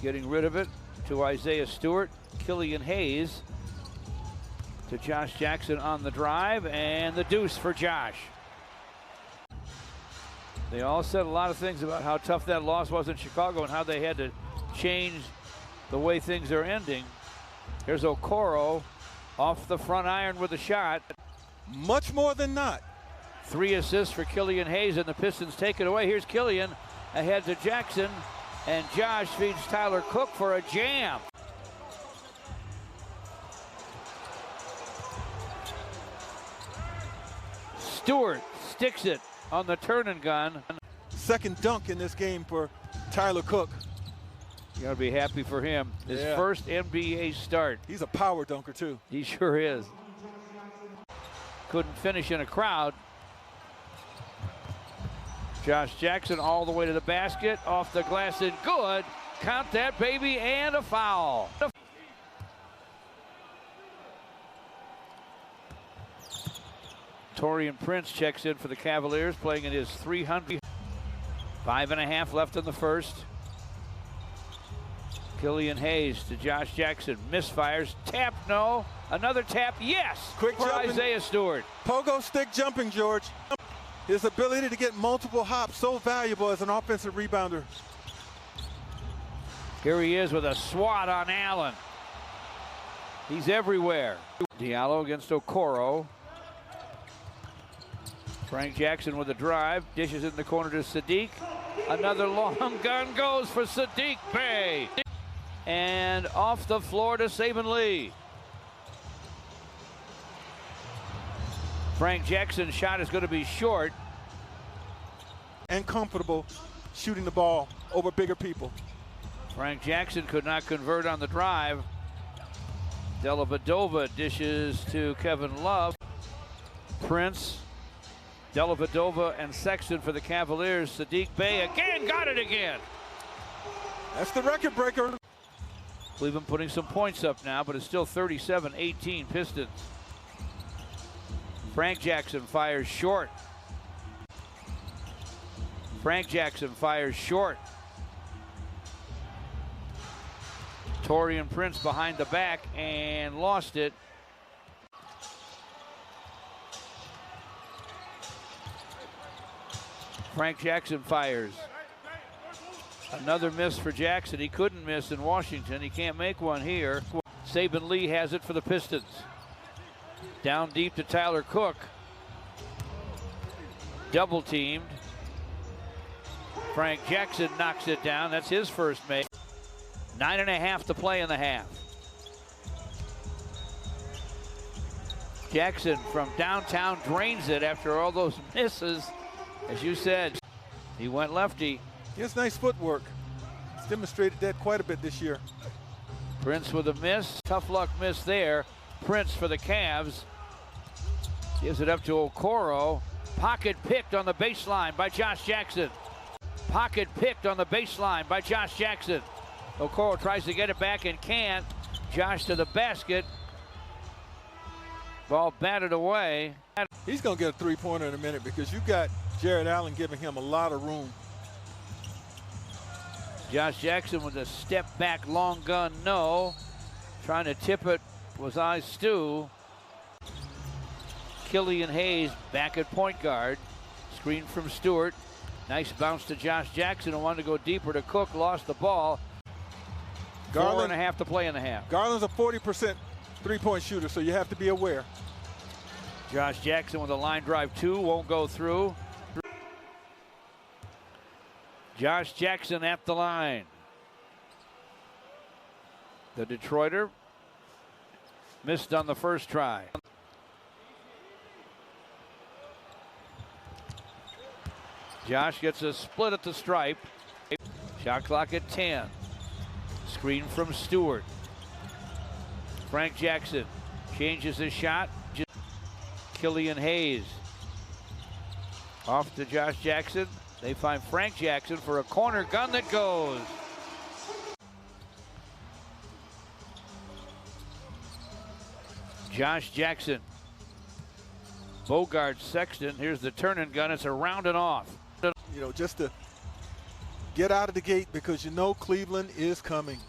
Getting rid of it to Isaiah Stewart. Killian Hayes to Josh Jackson on the drive, and the deuce for Josh. They all said a lot of things about how tough that loss was in Chicago and how they had to change the way things are ending. Here's Okoro off the front iron with a shot. Much more than not. 3 assists for Killian Hayes, and the Pistons take it away. Here's Killian ahead to Jackson, and Josh feeds Tyler Cook for a jam. Stewart sticks it on the turn and gun. Second dunk in this game for Tyler Cook. You gotta be happy for him. His first NBA start. He's a power dunker too. He sure is. Couldn't finish in a crowd. Josh Jackson all the way to the basket, off the glass and good. Count that baby, and a foul. Taurean Prince checks in for the Cavaliers, playing in his 300. 5.5 left in the first. Killian Hayes to Josh Jackson. Misfires. Tap, no. Another tap, yes. Quick for jumping. Isaiah Stewart. Pogo stick jumping, George. His ability to get multiple hops, so valuable as an offensive rebounder. Here he is with a swat on Allen. He's everywhere. Diallo against Okoro. Frank Jackson with a drive. Dishes in the corner to Sadiq. Another long gun goes for Sadiq Bey. And off the floor to Saban Lee. Frank Jackson's shot is going to be short. And comfortable shooting the ball over bigger people. Frank Jackson could not convert on the drive. Dellavedova dishes to Kevin Love. Prince, Dellavedova, and Sexton for the Cavaliers. Sadiq Bey again, got it again. That's the record breaker. Cleveland putting some points up now, but it's still 37-18 Pistons. Frank Jackson fires short. Frank Jackson fires short. Taurean Prince behind the back and lost it. Frank Jackson fires. Another miss for Jackson. He couldn't miss in Washington. He can't make one here. Saban Lee has it for the Pistons. Down deep to Tyler Cook. Double teamed. Frank Jackson knocks it down. That's his first make. 9.5 to play in the half. Jackson from downtown drains it after all those misses. As you said, he went lefty. He has nice footwork. He's demonstrated that quite a bit this year. Prince with a miss. Tough luck miss there. Prince for the Cavs. Gives it up to Okoro. Pocket picked on the baseline by Josh Jackson. Pocket picked on the baseline by Josh Jackson. Okoro tries to get it back and can't. Josh to the basket. Ball batted away. He's going to get a three-pointer in a minute because you've got Jared Allen giving him a lot of room. Josh Jackson with a step back long gun, no. Trying to tip it was Stu. Killian Hayes back at point guard. Screen from Stewart. Nice bounce to Josh Jackson, who wanted to go deeper to Cook, lost the ball. Garland, 4.5 to play in the half. Garland's a 40% three-point shooter, so you have to be aware. Josh Jackson with a line drive 2, won't go through. Josh Jackson at the line. The Detroiter missed on the first try. Josh gets a split at the stripe. Shot clock at 10. Screen from Stewart. Frank Jackson changes his shot. Killian Hayes off to Josh Jackson. They find Frank Jackson for a corner gun that goes. Josh Jackson. Bogart Sexton. Here's the turn and gun. It's a round and off. You know, just to Get out of the gate because you know Cleveland is coming.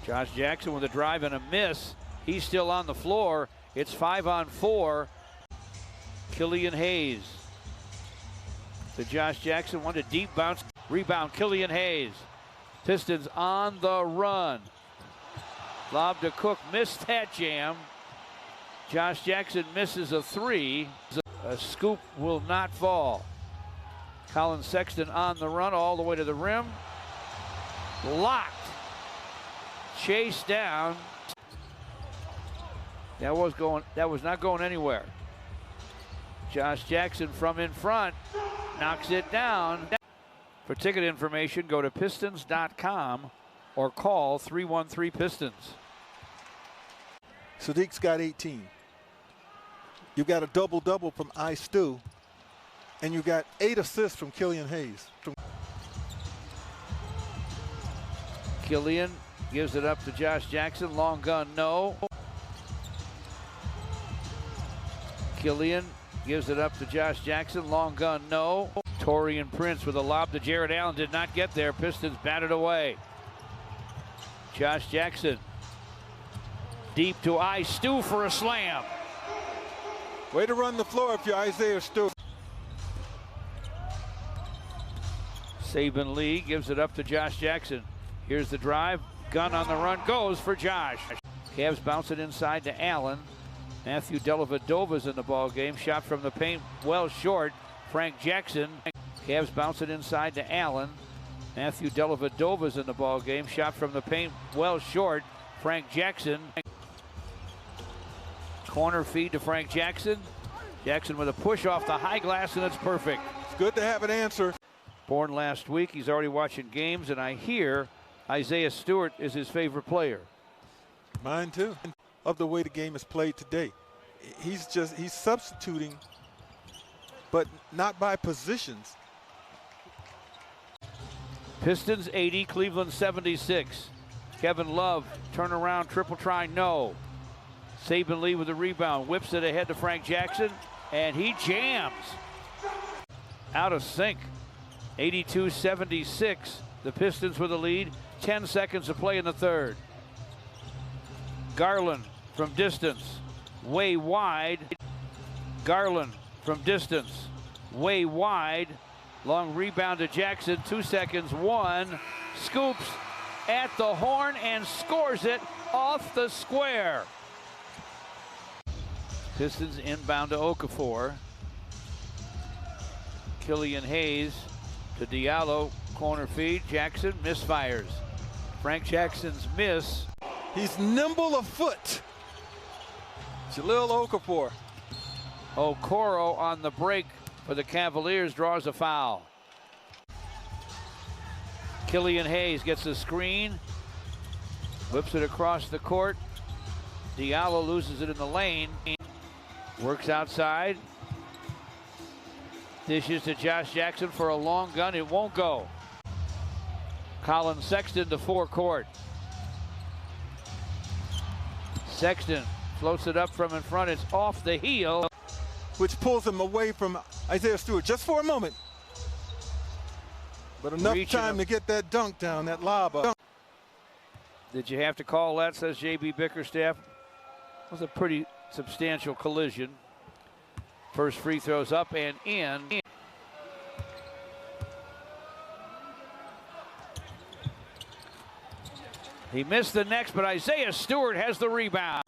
Josh Jackson with a drive and a miss. He's still on the floor. It's 5-on-4. Killian Hayes to Josh Jackson. One to deep bounce. Rebound, Killian Hayes. Pistons on the run. Lob to Cook, missed that jam. Josh Jackson misses a three. A scoop will not fall. Colin Sexton on the run all the way to the rim. Locked. Chased down. That was not going anywhere. Josh Jackson from in front knocks it down. For ticket information, go to pistons.com or call 313-PISTONS. Sadiq's got 18. You got a double-double from Stu, and you got 8 assists from Killian Hayes. Killian gives it up to Josh Jackson. Long gun, no. Killian gives it up to Josh Jackson. Long gun, no. Taurean Prince with a lob to Jared Allen. Did not get there. Pistons batted away. Josh Jackson. Deep to Stu for a slam. Way to run the floor if you're Isaiah Stewart. Saban Lee gives it up to Josh Jackson. Here's the drive. Gun on the run. Goes for Josh. Cavs bounce it inside to Allen. Matthew Dellavedova's in the ball game. Shot from the paint well short. Frank Jackson. Cavs bounce it inside to Allen. Matthew Dellavedova's in the ball game. Shot from the paint well short. Frank Jackson. Corner feed to Frank Jackson. Jackson with a push off the high glass, and it's perfect. It's good to have an answer. Born last week. He's already watching games, and I hear Isaiah Stewart is his favorite player. Mine too. Of the way the game is played today. He's substituting, but not by positions. Pistons 80, Cleveland 76. Kevin Love, turnaround, triple try, no. Saban Lee with the rebound, whips it ahead to Frank Jackson, and he jams. Out of sync. 82-76. The Pistons with the lead. 10 seconds to play in the third. Garland from distance, way wide. Garland from distance, way wide. Long rebound to Jackson, 2 seconds, one. Scoops at the horn and scores it off the square. Pistons inbound to Okafor. Killian Hayes to Diallo, corner feed. Jackson misfires. Frank Jackson's miss. He's nimble of foot. Jahlil Okafor. Okoro on the break for the Cavaliers draws a foul. Killian Hayes gets the screen. Whips it across the court. Diallo loses it in the lane. Works outside. Dishes to Josh Jackson for a long gun. It won't go. Colin Sexton to forecourt. Sexton floats it up from in front. It's off the heel. Which pulls him away from Isaiah Stewart just for a moment. But enough time to get that dunk down, that lob up. Did you have to call that, says J.B. Bickerstaff? It was a pretty substantial collision. First free throws up and in. He missed the next, but Isaiah Stewart has the rebound.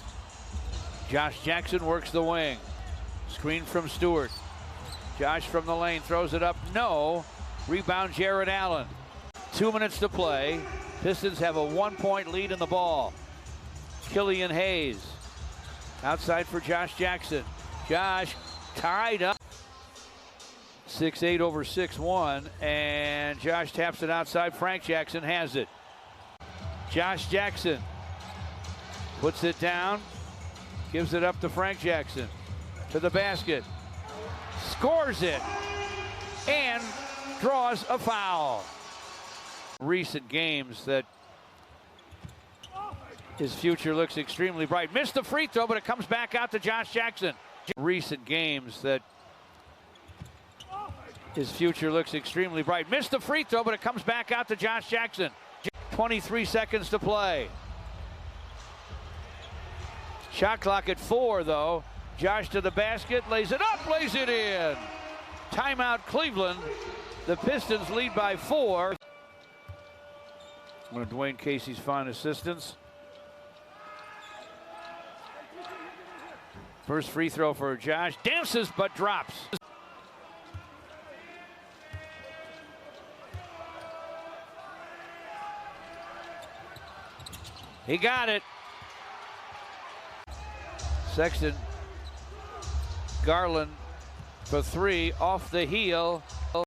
Josh Jackson works the wing. Screen from Stewart. Josh from the lane throws it up. No. Rebound Jared Allen. 2 minutes to play. Pistons have a 1-point lead in the ball. Killian Hayes. Outside for Josh Jackson. Josh tied up. 6'8" over 6'1", and Josh taps it outside. Frank Jackson has it. Josh Jackson puts it down, gives it up to Frank Jackson, to the basket, scores it, and draws a foul. Recent games that his future looks extremely bright. Missed the free throw, but it comes back out to Josh Jackson. Recent games that His future looks extremely bright. Missed the free throw, but it comes back out to Josh Jackson. 23 seconds to play. Shot clock at 4, though. Josh to the basket, lays it up, lays it in. Timeout, Cleveland. The Pistons lead by 4. One of Dwayne Casey's fine assistants. First free throw for Josh. Dances, but drops. He got it. Sexton, Garland for 3, off the heel.